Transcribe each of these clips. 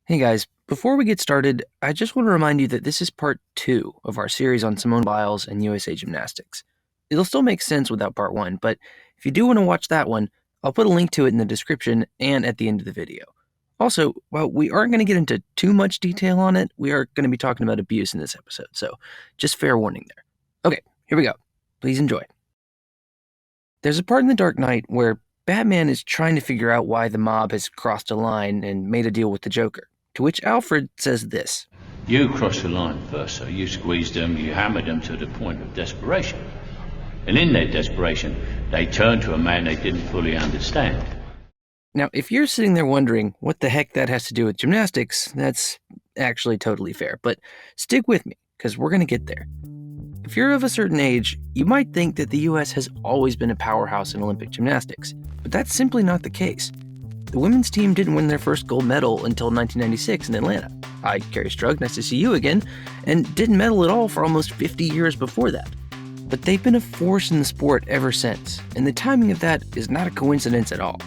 Hey guys, before we get started, I just want to remind you that this is part 2 of our series on Simone Biles and USA Gymnastics. It'll still make sense without part 1, but if you do want to watch that one, I'll put a link to it in the description and at the end of the video. Also, while we aren't going to get into too much detail on it, we are going to be talking about abuse in this episode, so just fair warning there. Okay, here we go. Please enjoy. There's a part in The Dark Knight where Batman is trying to figure out why the mob has crossed a line and made a deal with the Joker. To which Alfred says this. You crossed the line first, so you squeezed them, you hammered them to the point of desperation. And in their desperation, they turned to a man they didn't fully understand. Now, if you're sitting there wondering what the heck that has to do with gymnastics, that's actually totally fair. But stick with me, because we're going to get there. If you're of a certain age, you might think that the US has always been a powerhouse in Olympic gymnastics, but that's simply not the case. The women's team didn't win their first gold medal until 1996 in Atlanta. Hi, Carrie Strug, nice to see you again, and didn't medal at all for almost 50 years before that. But they've been a force in the sport ever since, and the timing of that is not a coincidence at all.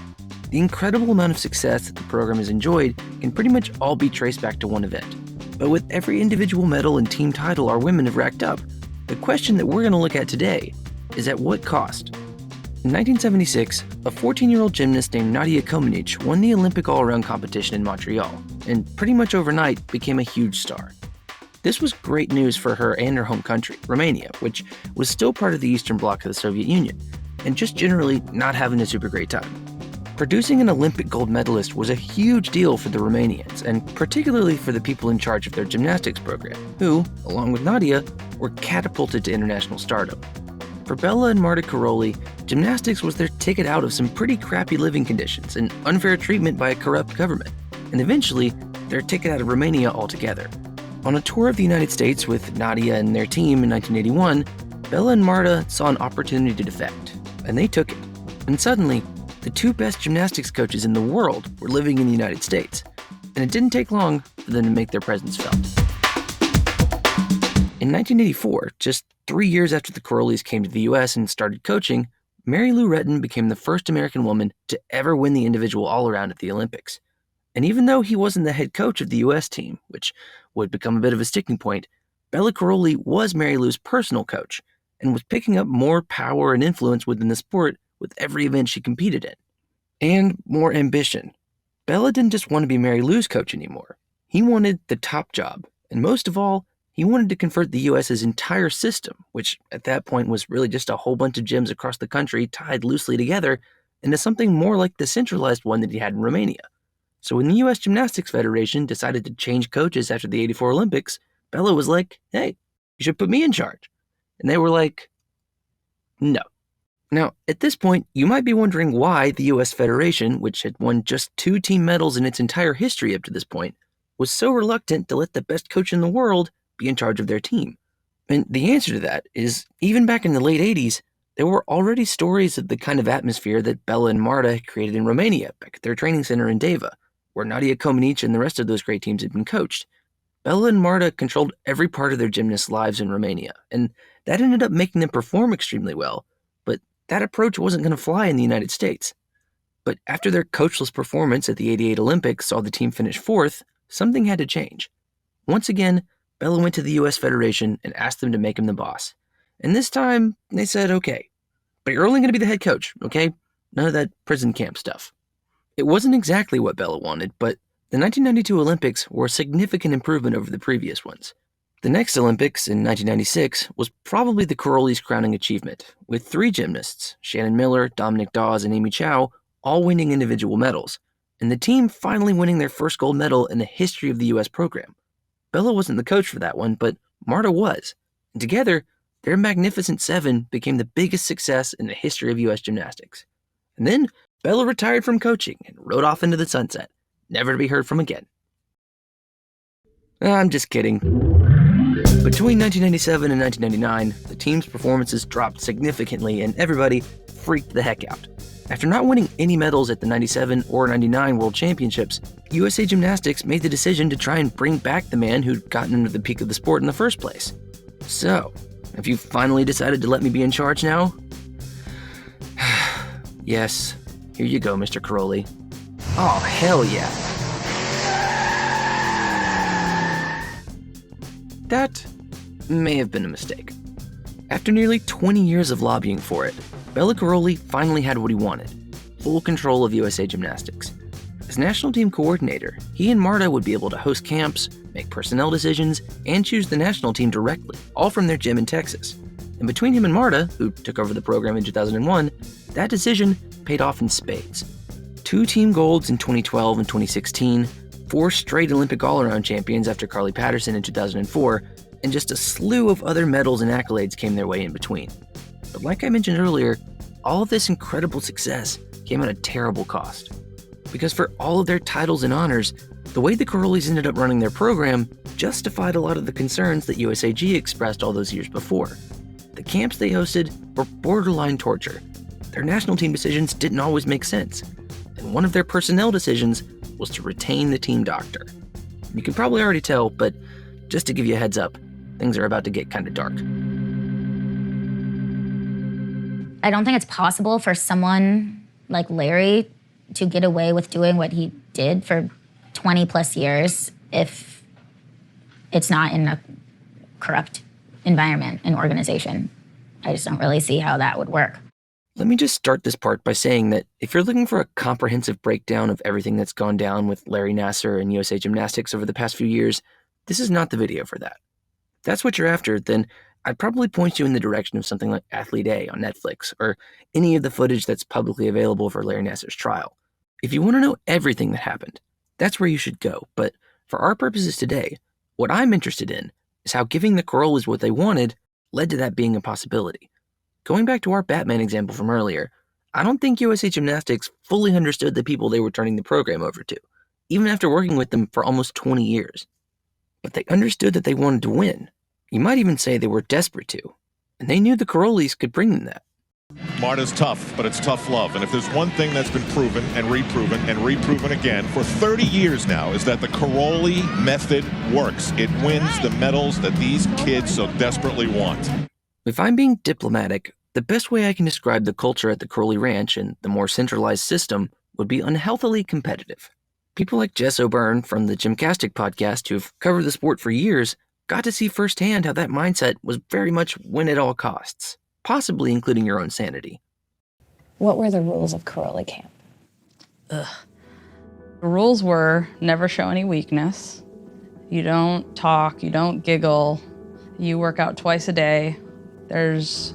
The incredible amount of success that the program has enjoyed can pretty much all be traced back to one event. But with every individual medal and team title our women have racked up, the question that we're going to look at today is at what cost? In 1976, a 14-year-old gymnast named Nadia Comaneci won the Olympic all-around competition in Montreal, and pretty much overnight became a huge star. This was great news for her and her home country, Romania, which was still part of the Eastern Bloc of the Soviet Union, and just generally not having a super great time. Producing an Olympic gold medalist was a huge deal for the Romanians, and particularly for the people in charge of their gymnastics program, who, along with Nadia, were catapulted to international stardom. For Bela and Márta Károlyi, gymnastics was their ticket out of some pretty crappy living conditions and unfair treatment by a corrupt government, and eventually, their ticket out of Romania altogether. On a tour of the United States with Nadia and their team in 1981, Bela and Márta saw an opportunity to defect, and they took it. And suddenly, the two best gymnastics coaches in the world were living in the United States, and it didn't take long for them to make their presence felt. In 1984, just 3 years after the Karolyis came to the US and started coaching, Mary Lou Retton became the first American woman to ever win the individual all-around at the Olympics. And even though he wasn't the head coach of the US team, which would become a bit of a sticking point, Bela Károlyi was Mary Lou's personal coach and was picking up more power and influence within the sport with every event she competed in. And more ambition. Bela didn't just want to be Mary Lou's coach anymore. He wanted the top job, and most of all, he wanted to convert the US's entire system, which at that point was really just a whole bunch of gyms across the country tied loosely together, into something more like the centralized one that he had in Romania. So when the US Gymnastics Federation decided to change coaches after the '84 Olympics, Bela was like, hey, you should put me in charge. And they were like, no. Now, at this point, you might be wondering why the US Federation, which had won just 2 team medals in its entire history up to this point, was so reluctant to let the best coach in the world be in charge of their team. And the answer to that is, even back in the late 80s, there were already stories of the kind of atmosphere that Bela and Márta had created in Romania, back at their training center in Deva, where Nadia Comaneci and the rest of those great teams had been coached. Bela and Márta controlled every part of their gymnasts' lives in Romania, and that ended up making them perform extremely well, but that approach wasn't going to fly in the United States. But after their coachless performance at the '88 Olympics saw the team finish 4th, something had to change. Once again, Bela went to the US Federation and asked them to make him the boss. And this time, they said, okay, but you're only going to be the head coach, okay? None of that prison camp stuff. It wasn't exactly what Bela wanted, but the 1992 Olympics were a significant improvement over the previous ones. The next Olympics, in 1996, was probably the Karolyis' crowning achievement, with 3 gymnasts, Shannon Miller, Dominic Dawes, and Amy Chow, all winning individual medals, and the team finally winning their first gold medal in the history of the US program. Bela wasn't the coach for that one, but Márta was, and together, their Magnificent Seven became the biggest success in the history of US gymnastics. And then, Bela retired from coaching and rode off into the sunset, never to be heard from again. I'm just kidding. Between 1997 and 1999, the team's performances dropped significantly and everybody freaked the heck out. After not winning any medals at the 97 or 99 World Championships, USA Gymnastics made the decision to try and bring back the man who'd gotten into the peak of the sport in the first place. So, have you finally decided to let me be in charge now? Yes, here you go, Mr. Karolyis. Oh, hell yeah. that may have been a mistake. After nearly 20 years of lobbying for it, Bela Károlyi finally had what he wanted: full control of USA Gymnastics. As national team coordinator, he and Márta would be able to host camps, make personnel decisions, and choose the national team directly, all from their gym in Texas. And between him and Márta, who took over the program in 2001, that decision paid off in spades. 2 team golds in 2012 and 2016, 4 straight Olympic all-around champions after Carly Patterson in 2004, and just a slew of other medals and accolades came their way in between. But like I mentioned earlier, all of this incredible success came at a terrible cost. Because for all of their titles and honors, the way the Karolyis ended up running their program justified a lot of the concerns that USAG expressed all those years before. The camps they hosted were borderline torture. Their national team decisions didn't always make sense. And one of their personnel decisions was to retain the team doctor. You can probably already tell, but just to give you a heads up, things are about to get kind of dark. I don't think it's possible for someone like Larry to get away with doing what he did for 20 plus years if it's not in a corrupt environment and organization. I just don't really see how that would work. Let me just start this part by saying that if you're looking for a comprehensive breakdown of everything that's gone down with Larry Nassar and USA Gymnastics over the past few years, this is not the video for that. If that's what you're after, then I'd probably point you in the direction of something like Athlete A on Netflix, or any of the footage that's publicly available for Larry Nassar's trial. If you want to know everything that happened, that's where you should go. But for our purposes today, what I'm interested in is how giving the Karolyis what they wanted led to that being a possibility. Going back to our Batman example from earlier, I don't think USA Gymnastics fully understood the people they were turning the program over to, even after working with them for almost 20 years. But they understood that they wanted to win. You might even say they were desperate to, and they knew the Karolyis could bring them that. Márta's tough, but it's tough love. And if there's one thing that's been proven and reproven again for 30 years now, is that the Károlyi method works. It wins the medals that these kids so desperately want. If I'm being diplomatic, the best way I can describe the culture at the Károlyi Ranch and the more centralized system would be unhealthily competitive. People like Jess O'Byrne from the Gymcastic podcast, who've covered the sport for years, got to see firsthand how that mindset was very much win at all costs, possibly including your own sanity. What were the rules of Károlyi camp? The rules were never show any weakness. You don't talk, you don't giggle. You work out twice a day. There's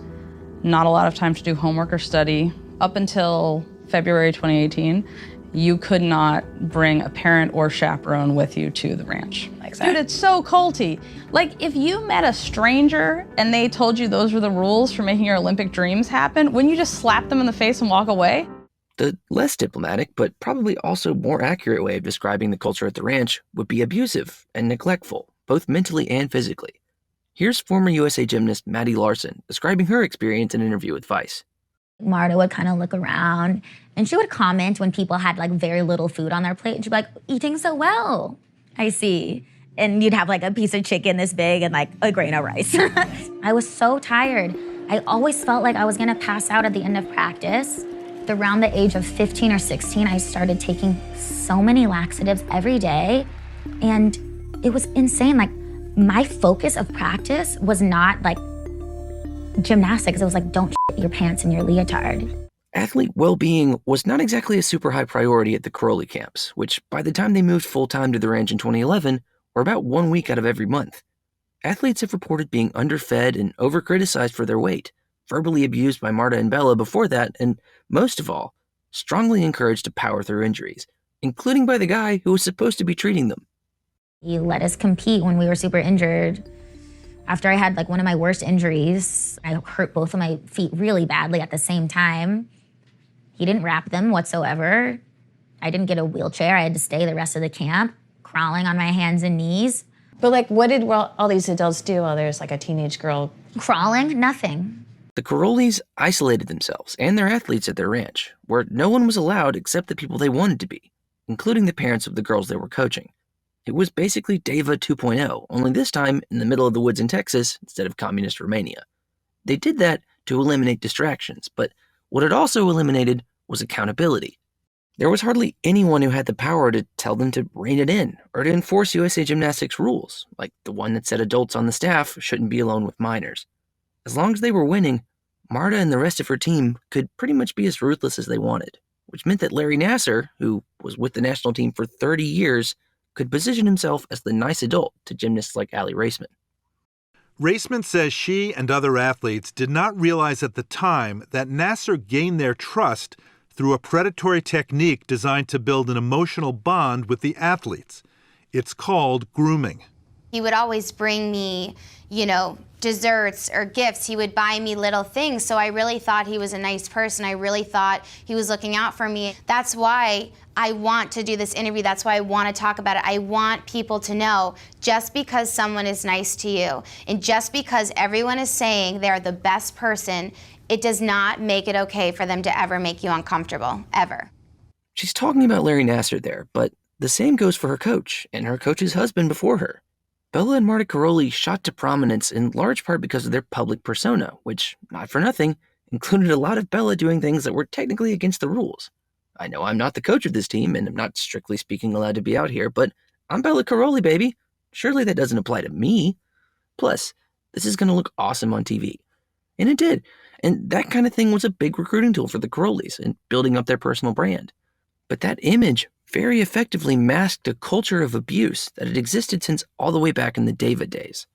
not a lot of time to do homework or study. Up until February 2018, you could not bring a parent or chaperone with you to the ranch. Dude, it's so culty. Like, if you met a stranger and they told you those were the rules for making your Olympic dreams happen, wouldn't you just slap them in the face and walk away? The less diplomatic, but probably also more accurate way of describing the culture at the ranch would be abusive and neglectful, both mentally and physically. Here's former USA gymnast Mattie Larson describing her experience in an interview with Vice. Márta would kind of look around and she would comment when people had like very little food on their plate. And she'd be like, eating so well, I see. And you'd have like a piece of chicken this big and like a grain of rice. I was so tired. I always felt like I was gonna pass out at the end of practice. Around the age of 15 or 16, I started taking so many laxatives every day. And it was insane. Like, my focus of practice was not like gymnastics. It was like, don't shit your pants in your leotard. Athlete well-being was not exactly a super high priority at the Károlyi camps, which by the time they moved full-time to the ranch in 2011, were about 1 week out of every month. Athletes have reported being underfed and over-criticized for their weight, verbally abused by Márta and Bela before that, and most of all, strongly encouraged to power through injuries, including by the guy who was supposed to be treating them. He let us compete when we were super injured. After I had like one of my worst injuries, I hurt both of my feet really badly at the same time. He didn't wrap them whatsoever. I didn't get a wheelchair. I had to stay the rest of the camp, crawling on my hands and knees. But like, what did all these adults do while there's like a teenage girl? Crawling? Nothing. The Karolyis isolated themselves and their athletes at their ranch, where no one was allowed except the people they wanted to be, including the parents of the girls they were coaching. It was basically Deva 2.0, only this time in the middle of the woods in Texas instead of communist Romania. They did that to eliminate distractions, but what it also eliminated was accountability. There was hardly anyone who had the power to tell them to rein it in or to enforce USA Gymnastics rules, like the one that said adults on the staff shouldn't be alone with minors. As long as they were winning, Márta and the rest of her team could pretty much be as ruthless as they wanted, which meant that Larry Nassar, who was with the national team for 30 years, could position himself as the nice adult to gymnasts like Aly Raisman. Raisman says she and other athletes did not realize at the time that Nassar gained their trust through a predatory technique designed to build an emotional bond with the athletes. It's called grooming. He would always bring me, desserts or gifts. He would buy me little things. So I really thought he was a nice person. I really thought he was looking out for me. That's why I want to do this interview. That's why I want to talk about it. I want people to know just because someone is nice to you and just because everyone is saying they're the best person, it does not make it okay for them to ever make you uncomfortable, ever. She's talking about Larry Nassar there, but the same goes for her coach and her coach's husband before her. Bela and Márta Károlyi shot to prominence in large part because of their public persona, which, not for nothing, included a lot of Bela doing things that were technically against the rules. I know I'm not the coach of this team, and I'm not strictly speaking allowed to be out here, but I'm Bela Károlyi, baby. Surely that doesn't apply to me. Plus, this is going to look awesome on TV. And it did. And that kind of thing was a big recruiting tool for the Karolyis in building up their personal brand. But that image very effectively masked a culture of abuse that had existed since all the way back in the David days.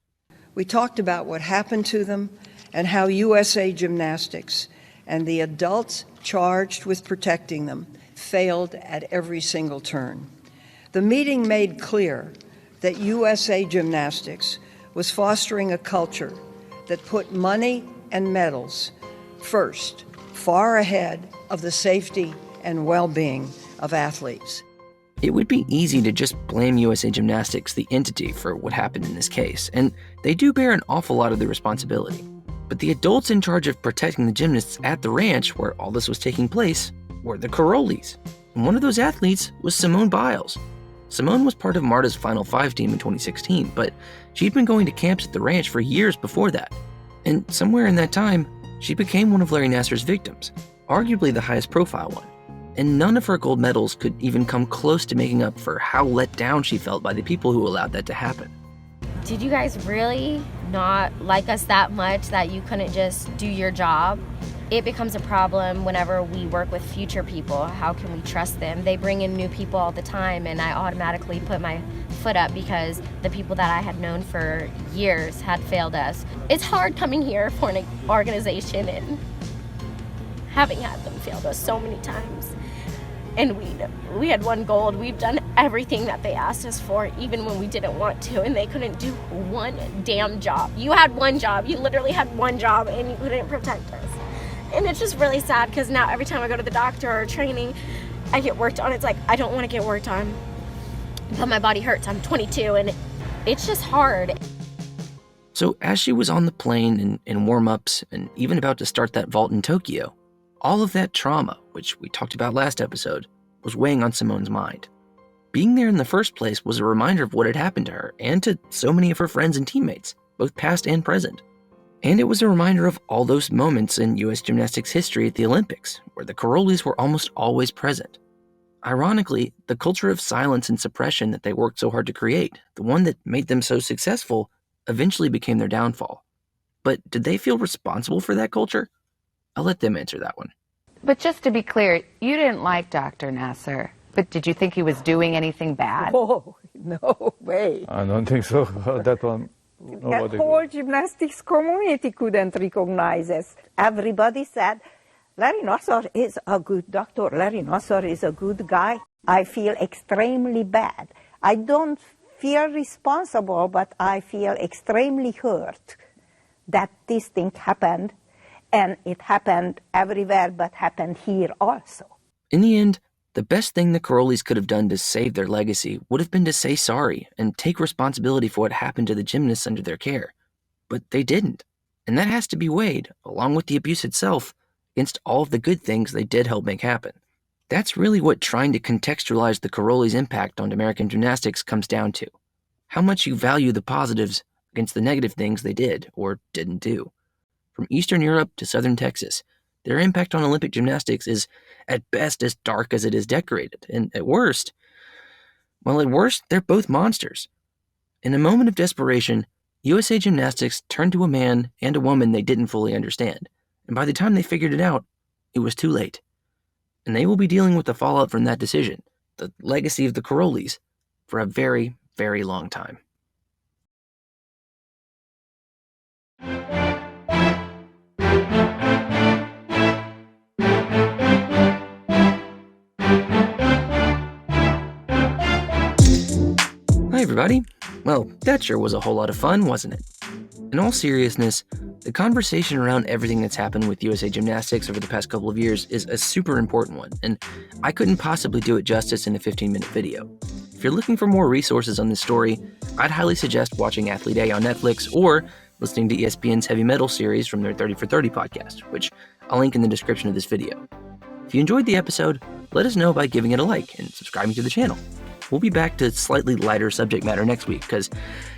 We talked about what happened to them and how USA Gymnastics and the adults charged with protecting them failed at every single turn. The meeting made clear that USA Gymnastics was fostering a culture that put money and medals first, far ahead of the safety and well-being of athletes. It would be easy to just blame USA Gymnastics, the entity, for what happened in this case, and they do bear an awful lot of the responsibility. But the adults in charge of protecting the gymnasts at the ranch where all this was taking place were the Karolyis. And one of those athletes was Simone Biles. Simone was part of Márta's Final Five team in 2016, but she'd been going to camps at the ranch for years before that. And somewhere in that time, she became one of Larry Nassar's victims, arguably the highest profile one. And none of her gold medals could even come close to making up for how let down she felt by the people who allowed that to happen. Did you guys really not like us that much that you couldn't just do your job? It becomes a problem whenever we work with future people. How can we trust them? They bring in new people all the time, and I automatically put my foot up because the people that I had known for years had failed us. It's hard coming here for an organization and having had them failed us so many times. And we had won gold. We've done everything that they asked us for, even when we didn't want to, and they couldn't do one damn job. You had one job. You literally had one job, and you couldn't protect us. And it's just really sad because now every time I go to the doctor or training, I get worked on. It's like, I don't want to get worked on, but my body hurts. I'm 22, and it's just hard. So as she was on the plane in warm-ups and even about to start that vault in Tokyo, all of that trauma, which we talked about last episode, was weighing on Simone's mind. Being there in the first place was a reminder of what had happened to her and to so many of her friends and teammates, both past and present. And it was a reminder of all those moments in US gymnastics history at the Olympics, where the Karolyis were almost always present. Ironically, the culture of silence and suppression that they worked so hard to create, the one that made them so successful, eventually became their downfall. But did they feel responsible for that culture? I'll let them answer that one. But just to be clear, you didn't like Dr. Nassar, but did you think he was doing anything bad? Oh, no way. I don't think so. That one, The whole gymnastics community couldn't recognize us. Everybody said, Larry Nassar is a good doctor. Larry Nassar is a good guy. I feel extremely bad. I don't feel responsible, but I feel extremely hurt that this thing happened. And it happened everywhere, but happened here also. In the end, the best thing the Karolyis could have done to save their legacy would have been to say sorry and take responsibility for what happened to the gymnasts under their care. But they didn't. And that has to be weighed, along with the abuse itself, against all of the good things they did help make happen. That's really what trying to contextualize the Karolyis' impact on American gymnastics comes down to. How much you value the positives against the negative things they did or didn't do. From Eastern Europe to Southern Texas, their impact on Olympic gymnastics is at best as dark as it is decorated, and at worst, they're both monsters. In a moment of desperation, USA Gymnastics turned to a man and a woman they didn't fully understand, and by the time they figured it out, it was too late. And they will be dealing with the fallout from that decision, the legacy of the Karolyis, for a very, very long time. Hi everybody. Well, that sure was a whole lot of fun, wasn't it? In all seriousness, the conversation around everything that's happened with USA Gymnastics over the past couple of years is a super important one, and I couldn't possibly do it justice in a 15-minute video. If you're looking for more resources on this story, I'd highly suggest watching Athlete A on Netflix or listening to ESPN's Heavy Metal series from their 30 for 30 podcast, which I'll link in the description of this video. If you enjoyed the episode, let us know by giving it a like and subscribing to the channel. We'll be back to slightly lighter subject matter next week, because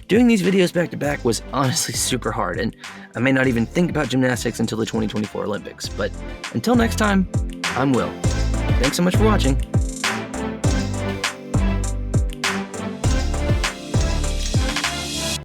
doing these videos back to back was honestly super hard, and I may not even think about gymnastics until the 2024 Olympics. But until next time, I'm Will. Thanks so much for watching.